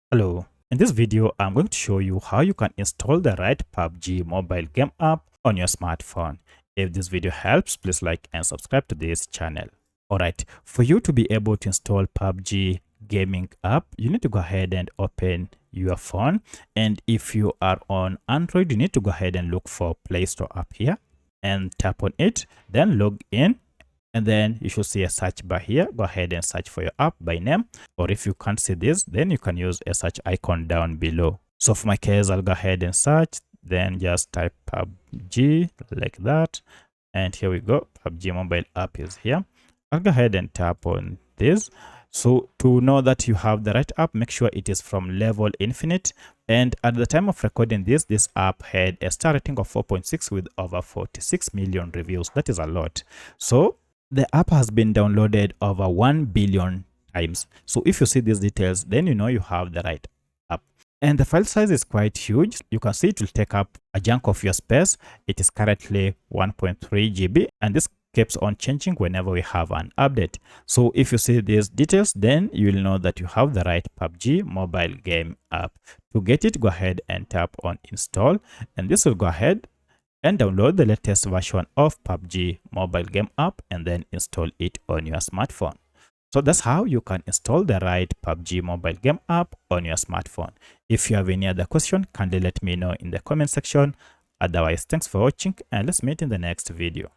Hello, in this video I'm going to show you how you can install the right PUBG mobile game app on your smartphone. If this video helps, please like and subscribe to this channel. Alright, for you to be able to install PUBG gaming app, you need to go ahead and open your phone, and if you are on Android, you need to go ahead and look for Play Store app here and tap on it, then log in. And then you should see a search bar here. Go ahead and search for your app by name, or if you can't see this, then you can use a search icon down below. So for my case, I'll go ahead and search, then just type PUBG like that, and here we go. PUBG mobile app is here. I'll go ahead and tap on this. So to know that you have the right app, make sure it is from level infinite. And at the time of recording this app had a star rating of 4.6 with over 46 million reviews. That is a lot. So the app has been downloaded over 1 billion times. So if you see these details, then you know you have the right app. And the file size is quite huge. You can see it will take up a chunk of your space. It is currently 1.3 GB, and this keeps on changing whenever we have an update. So if you see these details, then you will know that you have the right PUBG mobile game app. To get it, go ahead and tap on install, and this will go ahead and download the latest version of PUBG mobile game app and then install it on your smartphone. So that's how you can install the right PUBG mobile game app on your smartphone. If you have any other question, kindly let me know in the comment section. Otherwise, thanks for watching, and let's meet in the next video.